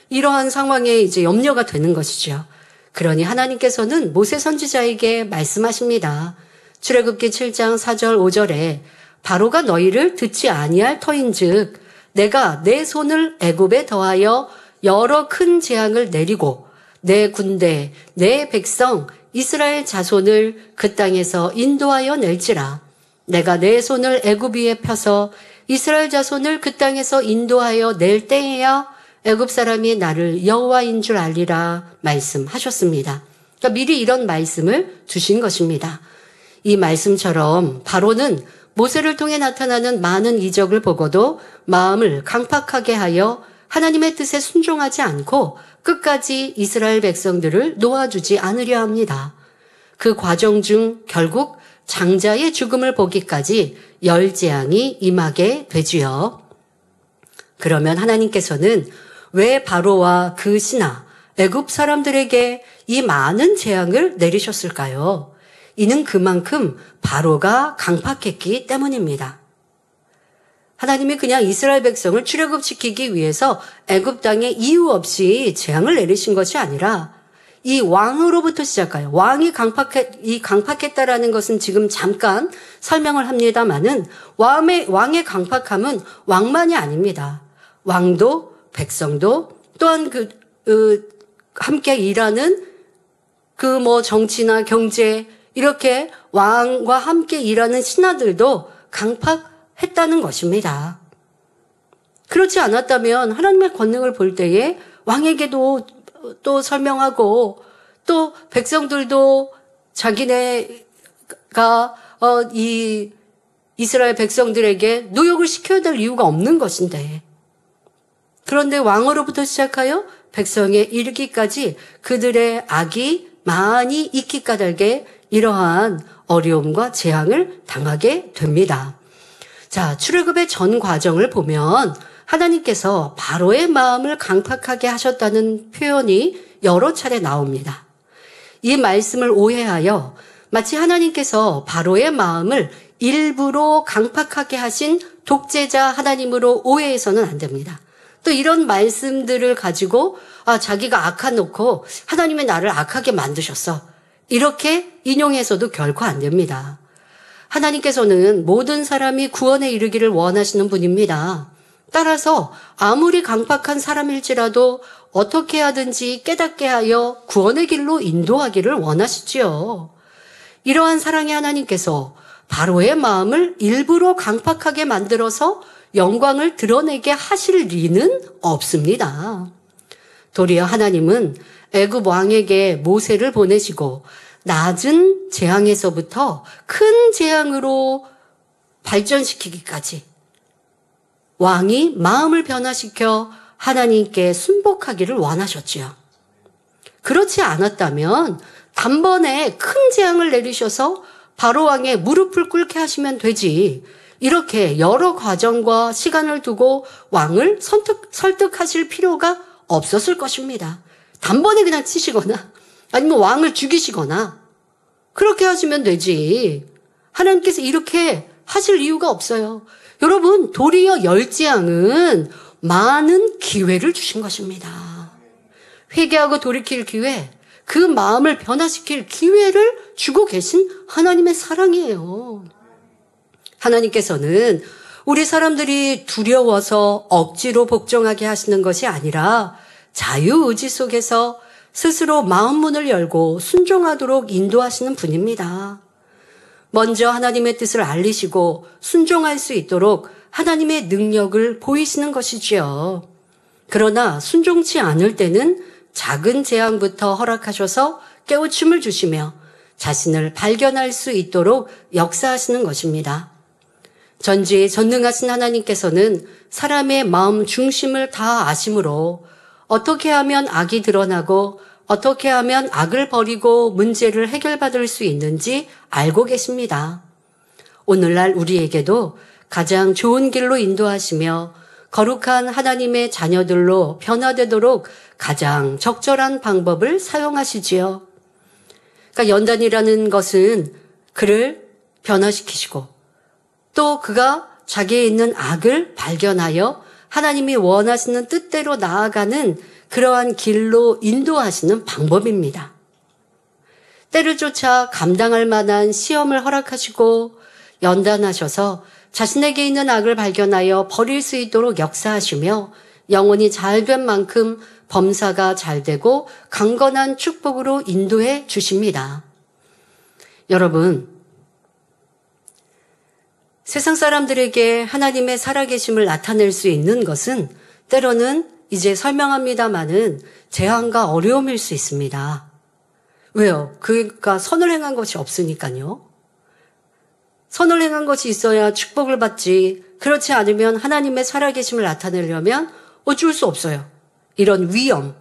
이러한 상황에 이제 염려가 되는 것이죠. 그러니 하나님께서는 모세 선지자에게 말씀하십니다. 출애굽기 7장 4절 5절에 바로가 너희를 듣지 아니할 터인즉 내가 내 손을 애굽에 더하여 여러 큰 재앙을 내리고 내 군대, 내 백성 이스라엘 자손을 그 땅에서 인도하여 낼지라. 내가 내 손을 애굽 위에 펴서 이스라엘 자손을 그 땅에서 인도하여 낼 때에야 애굽 사람이 나를 여호와인 줄 알리라 말씀하셨습니다. 그러니까 미리 이런 말씀을 주신 것입니다. 이 말씀처럼 바로는 모세를 통해 나타나는 많은 이적을 보고도 마음을 강팍하게 하여 하나님의 뜻에 순종하지 않고 끝까지 이스라엘 백성들을 놓아주지 않으려 합니다. 그 과정 중 결국 장자의 죽음을 보기까지 열 재앙이 임하게 되지요. 그러면 하나님께서는 왜 바로와 그 신하 애굽 사람들에게 이 많은 재앙을 내리셨을까요? 이는 그만큼 바로가 강팍했기 때문입니다. 하나님이 그냥 이스라엘 백성을 출애굽시키기 위해서 애굽 땅에 이유 없이 재앙을 내리신 것이 아니라 이 왕으로부터 시작해요. 왕이 강팍했다라는 것은 지금 잠깐 설명을 합니다만은 왕의 강팍함은 왕만이 아닙니다. 왕도 백성도 또한 함께 일하는 정치나 경제 이렇게 왕과 함께 일하는 신하들도 강팍했다는 것입니다. 그렇지 않았다면 하나님의 권능을 볼 때에 왕에게도 또 설명하고 또 백성들도 자기네가 이 이스라엘 백성들에게 노역을 시켜야 될 이유가 없는 것인데. 그런데 왕으로부터 시작하여 백성에 이르기까지 그들의 악이 많이 익히 까닭에 이러한 어려움과 재앙을 당하게 됩니다. 자, 출애굽의 전 과정을 보면 하나님께서 바로의 마음을 강팍하게 하셨다는 표현이 여러 차례 나옵니다. 이 말씀을 오해하여 마치 하나님께서 바로의 마음을 일부러 강팍하게 하신 독재자 하나님으로 오해해서는 안 됩니다. 또 이런 말씀들을 가지고 자기가 악해놓고 하나님의 나를 악하게 만드셨어. 이렇게 인용해서도 결코 안 됩니다. 하나님께서는 모든 사람이 구원에 이르기를 원하시는 분입니다. 따라서 아무리 강팍한 사람일지라도 어떻게 하든지 깨닫게 하여 구원의 길로 인도하기를 원하시지요. 이러한 사랑의 하나님께서 바로의 마음을 일부러 강팍하게 만들어서 영광을 드러내게 하실 리는 없습니다. 도리어 하나님은 애굽 왕에게 모세를 보내시고 낮은 재앙에서부터 큰 재앙으로 발전시키기까지 왕이 마음을 변화시켜 하나님께 순복하기를 원하셨지요. 그렇지 않았다면 단번에 큰 재앙을 내리셔서 바로 왕의 무릎을 꿇게 하시면 되지. 이렇게 여러 과정과 시간을 두고 왕을 설득하실 필요가 없었을 것입니다. 단번에 그냥 치시거나 아니면 왕을 죽이시거나 그렇게 하시면 되지. 하나님께서 이렇게 하실 이유가 없어요. 여러분, 도리어 열재앙은 많은 기회를 주신 것입니다. 회개하고 돌이킬 기회, 그 마음을 변화시킬 기회를 주고 계신 하나님의 사랑이에요. 하나님께서는 우리 사람들이 두려워서 억지로 복종하게 하시는 것이 아니라 자유의지 속에서 스스로 마음 문을 열고 순종하도록 인도하시는 분입니다. 먼저 하나님의 뜻을 알리시고 순종할 수 있도록 하나님의 능력을 보이시는 것이지요. 그러나 순종치 않을 때는 작은 재앙부터 허락하셔서 깨우침을 주시며 자신을 발견할 수 있도록 역사하시는 것입니다. 전지에 전능하신 하나님께서는 사람의 마음 중심을 다 아심으로 어떻게 하면 악이 드러나고 어떻게 하면 악을 버리고 문제를 해결받을 수 있는지 알고 계십니다. 오늘날 우리에게도 가장 좋은 길로 인도하시며 거룩한 하나님의 자녀들로 변화되도록 가장 적절한 방법을 사용하시지요. 그러니까 연단이라는 것은 그를 변화시키시고 또 그가 자기에 있는 악을 발견하여 하나님이 원하시는 뜻대로 나아가는 그러한 길로 인도하시는 방법입니다. 때를 쫓아 감당할 만한 시험을 허락하시고 연단하셔서 자신에게 있는 악을 발견하여 버릴 수 있도록 역사하시며 영혼이 잘된 만큼 범사가 잘되고 강건한 축복으로 인도해 주십니다. 여러분, 세상 사람들에게 하나님의 살아계심을 나타낼 수 있는 것은 때로는 이제 설명합니다마는 재앙과 어려움일 수 있습니다. 왜요? 그가 선을 행한 것이 없으니까요. 선을 행한 것이 있어야 축복을 받지. 그렇지 않으면 하나님의 살아계심을 나타내려면 어쩔 수 없어요. 이런 위험,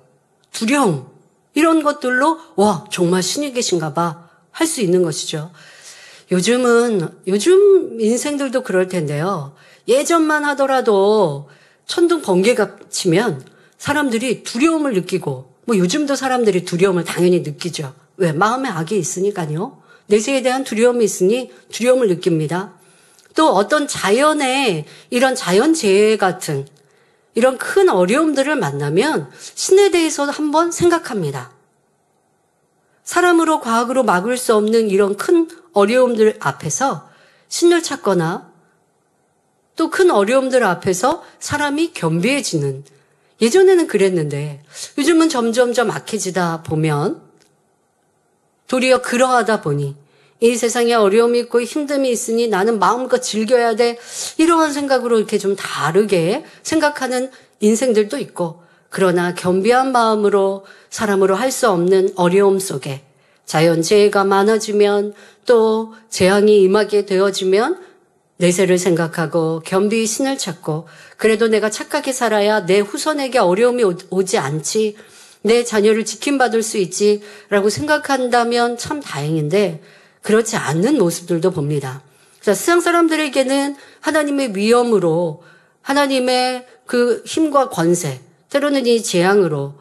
두려움 이런 것들로 와 정말 신이 계신가 봐 할 수 있는 것이죠. 요즘 인생들도 그럴 텐데요. 예전만 하더라도 천둥 번개가 치면 사람들이 두려움을 느끼고 요즘도 사람들이 두려움을 당연히 느끼죠. 왜? 마음에 악이 있으니까요. 내세에 대한 두려움이 있으니 두려움을 느낍니다. 또 어떤 자연의 이런 자연재해 같은 이런 큰 어려움들을 만나면 신에 대해서 한번 생각합니다. 사람으로 과학으로 막을 수 없는 이런 큰 어려움들 앞에서 신을 찾거나 또 큰 어려움들 앞에서 사람이 겸비해지는, 예전에는 그랬는데 요즘은 점점점 악해지다 보면 도리어 그러하다 보니 이 세상에 어려움이 있고 힘듦이 있으니 나는 마음껏 즐겨야 돼, 이러한 생각으로 이렇게 좀 다르게 생각하는 인생들도 있고, 그러나 겸비한 마음으로 사람으로 할 수 없는 어려움 속에 자연재해가 많아지면 또 재앙이 임하게 되어지면 내세를 생각하고 겸비 신을 찾고 그래도 내가 착하게 살아야 내 후손에게 어려움이 오지 않지, 내 자녀를 지킴받을 수 있지라고 생각한다면 참 다행인데 그렇지 않는 모습들도 봅니다. 자, 세상 사람들에게는 하나님의 위엄으로, 하나님의 그 힘과 권세, 때로는 이 재앙으로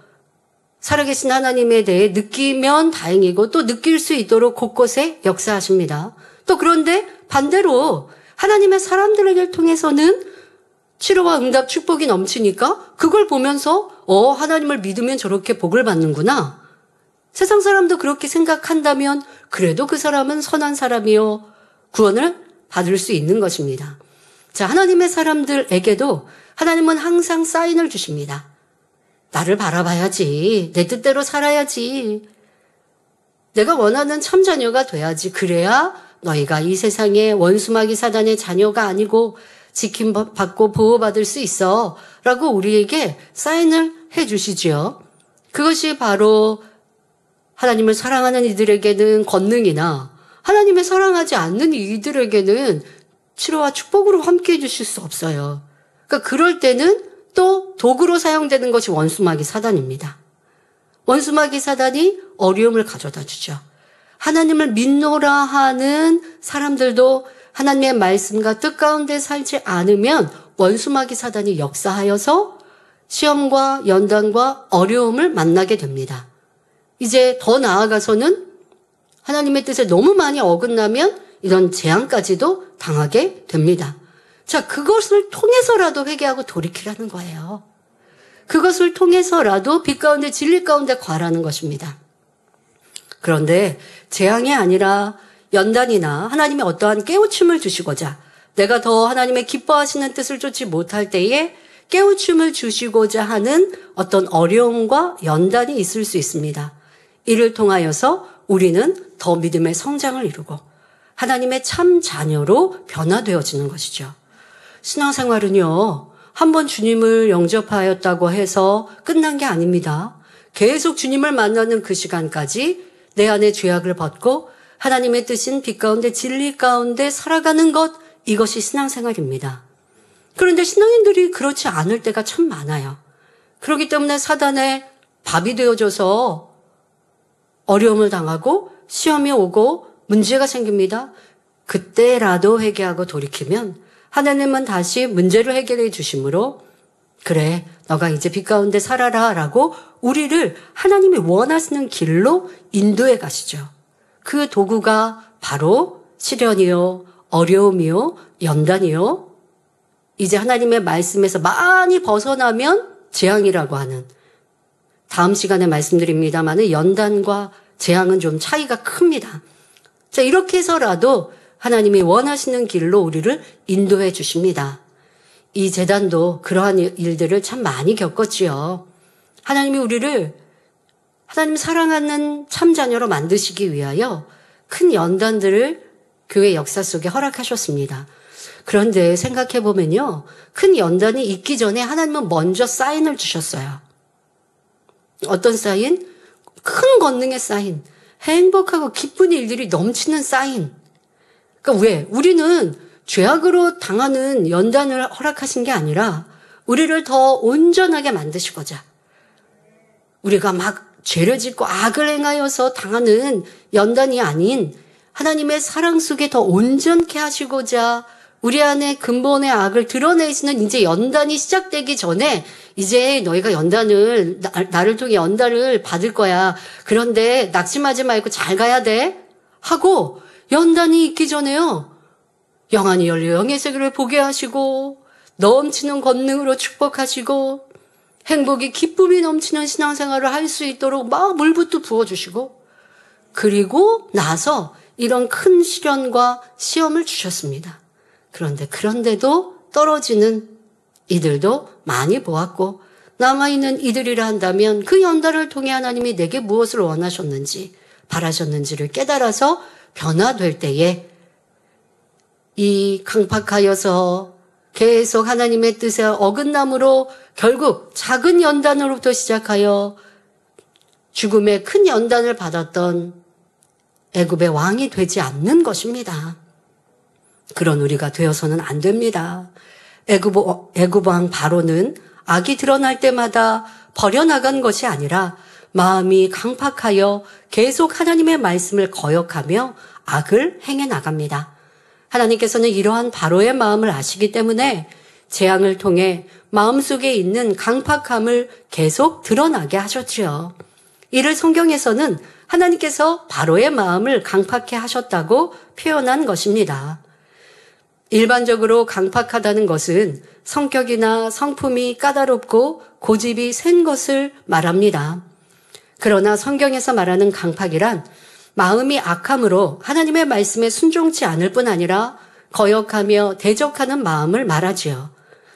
살아계신 하나님에 대해 느끼면 다행이고 또 느낄 수 있도록 곳곳에 역사하십니다. 또 그런데 반대로 하나님의 사람들에게 통해서는 치료와 응답 축복이 넘치니까 그걸 보면서 하나님을 믿으면 저렇게 복을 받는구나. 세상 사람도 그렇게 생각한다면 그래도 그 사람은 선한 사람이요 구원을 받을 수 있는 것입니다. 자, 하나님의 사람들에게도 하나님은 항상 사인을 주십니다. 나를 바라봐야지. 내 뜻대로 살아야지. 내가 원하는 참자녀가 돼야지. 그래야 너희가 이 세상에 원수마귀 사단의 자녀가 아니고 지킴받고 보호받을 수 있어 라고 우리에게 사인을 해주시지요. 그것이 바로 하나님을 사랑하는 이들에게는 권능이나 하나님을 사랑하지 않는 이들에게는 치료와 축복으로 함께해 주실 수 없어요. 그러니까 그럴 때는 또 도구로 사용되는 것이 원수마귀 사단입니다. 원수마귀 사단이 어려움을 가져다 주죠. 하나님을 믿노라 하는 사람들도 하나님의 말씀과 뜻 가운데 살지 않으면 원수마귀 사단이 역사하여서 시험과 연단과 어려움을 만나게 됩니다. 이제 더 나아가서는 하나님의 뜻에 너무 많이 어긋나면 이런 재앙까지도 당하게 됩니다. 자, 그것을 통해서라도 회개하고 돌이키라는 거예요. 그것을 통해서라도 빛 가운데 진리 가운데 거하라는 것입니다. 그런데 재앙이 아니라 연단이나 하나님의 어떠한 깨우침을 주시고자 내가 더 하나님의 기뻐하시는 뜻을 쫓지 못할 때에 깨우침을 주시고자 하는 어떤 어려움과 연단이 있을 수 있습니다. 이를 통하여서 우리는 더 믿음의 성장을 이루고 하나님의 참 자녀로 변화되어지는 것이죠. 신앙생활은요, 한번 주님을 영접하였다고 해서 끝난 게 아닙니다. 계속 주님을 만나는 그 시간까지 내 안에 죄악을 벗고 하나님의 뜻인 빛 가운데 진리 가운데 살아가는 것, 이것이 신앙생활입니다. 그런데 신앙인들이 그렇지 않을 때가 참 많아요. 그렇기 때문에 사단의 밥이 되어줘서 어려움을 당하고 시험이 오고 문제가 생깁니다. 그때라도 회개하고 돌이키면 하나님은 다시 문제를 해결해 주심으로 그래, 너가 이제 빛 가운데 살아라 라고 우리를 하나님이 원하시는 길로 인도해 가시죠. 그 도구가 바로 시련이요, 어려움이요, 연단이요. 이제 하나님의 말씀에서 많이 벗어나면 재앙이라고 하는, 다음 시간에 말씀드립니다만 연단과 재앙은 좀 차이가 큽니다. 자, 이렇게 해서라도 하나님이 원하시는 길로 우리를 인도해 주십니다. 이 재단도 그러한 일들을 참 많이 겪었지요. 하나님이 우리를 하나님 사랑하는 참자녀로 만드시기 위하여 큰 연단들을 교회 역사 속에 허락하셨습니다. 그런데 생각해보면요, 큰 연단이 있기 전에 하나님은 먼저 사인을 주셨어요. 어떤 사인? 큰 권능의 사인, 행복하고 기쁜 일들이 넘치는 사인. 그러니까 왜? 우리는 죄악으로 당하는 연단을 허락하신 게 아니라 우리를 더 온전하게 만드시고자, 우리가 막 죄를 짓고 악을 행하여서 당하는 연단이 아닌 하나님의 사랑 속에 더 온전케 하시고자 우리 안에 근본의 악을 드러내시는 이제 연단이 시작되기 전에 이제 너희가 연단을, 나를 통해 연단을 받을 거야. 그런데 낙심하지 말고 잘 가야 돼. 하고 연단이 있기 전에요, 영안이 열려 영의 세계를 보게 하시고 넘치는 권능으로 축복하시고 행복이 기쁨이 넘치는 신앙생활을 할 수 있도록 막 물부터 부어주시고 그리고 나서 이런 큰 시련과 시험을 주셨습니다. 그런데도 떨어지는 이들도 많이 보았고 남아있는 이들이라 한다면 그 연단을 통해 하나님이 내게 무엇을 원하셨는지 바라셨는지를 깨달아서 변화될 때에 이 강팍하여서 계속 하나님의 뜻에 어긋남으로 결국 작은 연단으로부터 시작하여 죽음의 큰 연단을 받았던 애굽의 왕이 되지 않는 것입니다. 그런 우리가 되어서는 안 됩니다. 애굽 왕 바로는 악이 드러날 때마다 버려나간 것이 아니라 마음이 강팍하여 계속 하나님의 말씀을 거역하며 악을 행해 나갑니다. 하나님께서는 이러한 바로의 마음을 아시기 때문에 재앙을 통해 마음속에 있는 강팍함을 계속 드러나게 하셨지요. 이를 성경에서는 하나님께서 바로의 마음을 강팍해 하셨다고 표현한 것입니다. 일반적으로 강팍하다는 것은 성격이나 성품이 까다롭고 고집이 센 것을 말합니다. 그러나 성경에서 말하는 강팍이란 마음이 악함으로 하나님의 말씀에 순종치 않을 뿐 아니라 거역하며 대적하는 마음을 말하지요.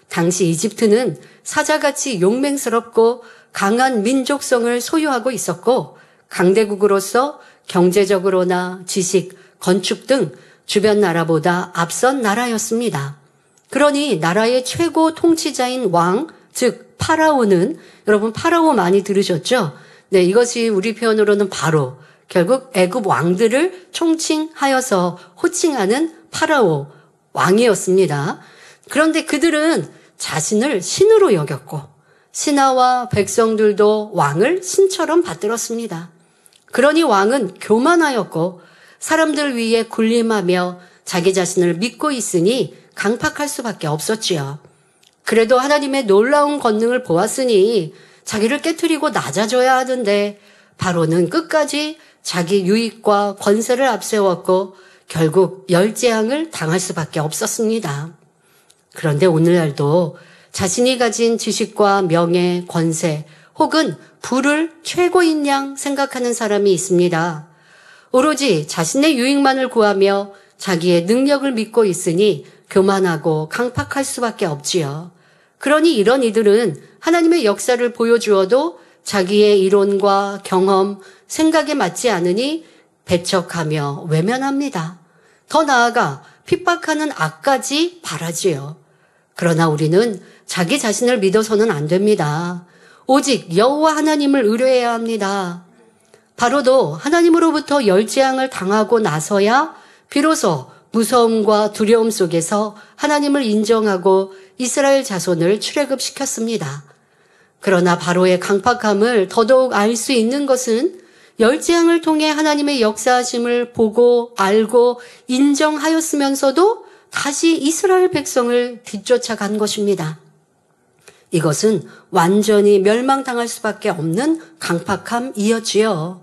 당시 이집트는 사자같이 용맹스럽고 강한 민족성을 소유하고 있었고 강대국으로서 경제적으로나 지식, 건축 등 주변 나라보다 앞선 나라였습니다. 그러니 나라의 최고 통치자인 왕, 즉 파라오는, 여러분 파라오 많이 들으셨죠? 네, 이것이 우리 표현으로는 바로 결국 애굽 왕들을 총칭하여서 호칭하는 파라오 왕이었습니다. 그런데 그들은 자신을 신으로 여겼고 신하와 백성들도 왕을 신처럼 받들었습니다. 그러니 왕은 교만하였고 사람들 위에 군림하며 자기 자신을 믿고 있으니 강팍할 수밖에 없었지요. 그래도 하나님의 놀라운 권능을 보았으니 자기를 깨트리고 낮아져야 하던데 바로는 끝까지 자기 유익과 권세를 앞세웠고 결국 열재앙을 당할 수밖에 없었습니다. 그런데 오늘날도 자신이 가진 지식과 명예, 권세 혹은 부를 최고인 양 생각하는 사람이 있습니다. 오로지 자신의 유익만을 구하며 자기의 능력을 믿고 있으니 교만하고 강팍할 수밖에 없지요. 그러니 이런 이들은 하나님의 역사를 보여주어도 자기의 이론과 경험, 생각에 맞지 않으니 배척하며 외면합니다. 더 나아가 핍박하는 악까지 바라지요. 그러나 우리는 자기 자신을 믿어서는 안 됩니다. 오직 여호와 하나님을 의뢰해야 합니다. 바로도 하나님으로부터 열재앙을 당하고 나서야 비로소 무서움과 두려움 속에서 하나님을 인정하고 이스라엘 자손을 출애굽시켰습니다. 그러나 바로의 강팍함을 더더욱 알 수 있는 것은 열재앙을 통해 하나님의 역사하심을 보고 알고 인정하였으면서도 다시 이스라엘 백성을 뒤쫓아간 것입니다. 이것은 완전히 멸망당할 수밖에 없는 강팍함이었지요.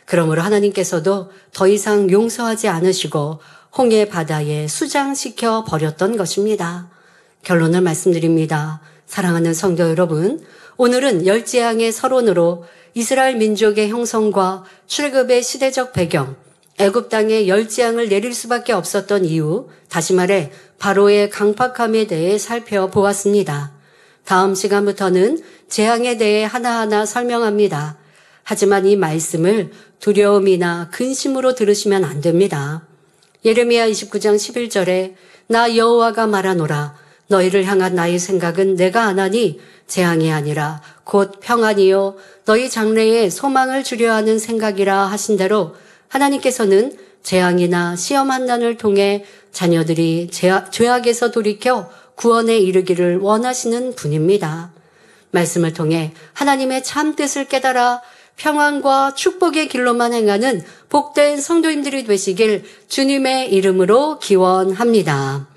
그러므로 하나님께서도 더 이상 용서하지 않으시고 홍해 바다에 수장시켜 버렸던 것입니다. 결론을 말씀드립니다. 사랑하는 성도 여러분, 오늘은 열재앙의 서론으로 이스라엘 민족의 형성과 출애굽의 시대적 배경, 애굽 땅에 열재앙을 내릴 수밖에 없었던 이유, 다시 말해 바로의 강팍함에 대해 살펴보았습니다. 다음 시간부터는 재앙에 대해 하나하나 설명합니다. 하지만 이 말씀을 두려움이나 근심으로 들으시면 안 됩니다. 예레미야 29장 11절에 나 여호와가 말하노라 너희를 향한 나의 생각은 내가 아나니 재앙이 아니라 곧 평안이요 너희 장래에 소망을 주려 하는 생각이라 하신 대로 하나님께서는 재앙이나 시험 환난을 통해 자녀들이 죄악에서 돌이켜 구원에 이르기를 원하시는 분입니다. 말씀을 통해 하나님의 참 뜻을 깨달아 평안과 축복의 길로만 행하는 복된 성도님들이 되시길 주님의 이름으로 기원합니다.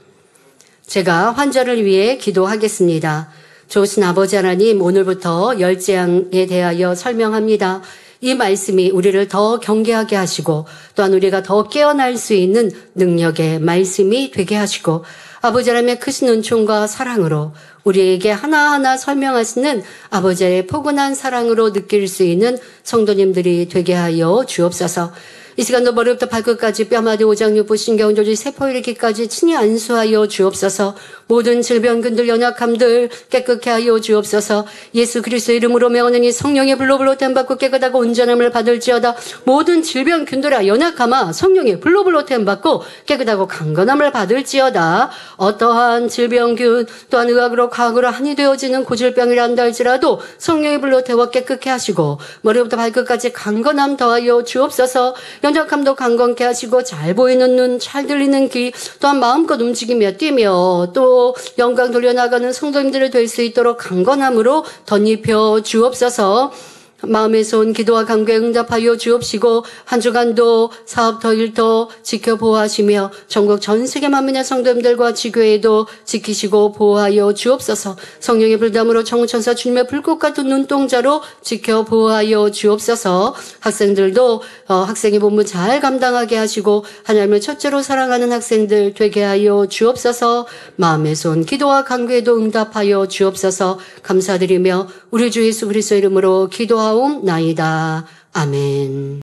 제가 환자를 위해 기도하겠습니다. 좋으신 아버지 하나님, 오늘부터 열재앙에 대하여 설명합니다. 이 말씀이 우리를 더 경계하게 하시고 또한 우리가 더 깨어날 수 있는 능력의 말씀이 되게 하시고 아버지 하나님의 크신 은총과 사랑으로 우리에게 하나하나 설명하시는 아버지의 포근한 사랑으로 느낄 수 있는 성도님들이 되게 하여 주옵소서. 이 시간도 머리부터 발끝까지 뼈마디 오장육부 신경조직 세포일으키까지 친히 안수하여 주옵소서. 모든 질병근들 연약함들 깨끗게 하여 주옵소서. 예수 그리스도 이름으로 명하느니 성령의 불로 템 받고 깨끗하고 온전함을 받을지어다. 모든 질병균들아 연약함아 성령의 불로 템 받고 깨끗하고 강건함을 받을지어다. 어떠한 질병균 또한 의학으로 과학으로 한이 되어지는 고질병이란다 할지라도 성령의 불로 태워 깨끗게 하시고 머리부터 발끝까지 강건함 더하여 주옵소서. 연약함도 강건케 하시고 잘 보이는 눈, 잘 들리는 귀, 또한 마음껏 움직이며 뛰며 또 영광 돌려나가는 성도님들이 될 수 있도록 강건함으로 덧입혀 주옵소서. 마음의 손 기도와 간구에 응답하여 주옵시고 한 주간도 사업터 일터 지켜보호하시며 전국 전 세계 만민의 성도님들과 지교회도 지키시고 보호하여 주옵소서. 성령의 불담으로 청천사 주님의 불꽃 같은 눈동자로 지켜보호하여 주옵소서. 학생들도 학생의 본분 잘 감당하게 하시고 하나님을 첫째로 사랑하는 학생들 되게 하여 주옵소서. 마음의 손 기도와 간구에도 응답하여 주옵소서. 감사드리며 우리 주 예수 그리스도 이름으로 기도하옵나이다. 아멘.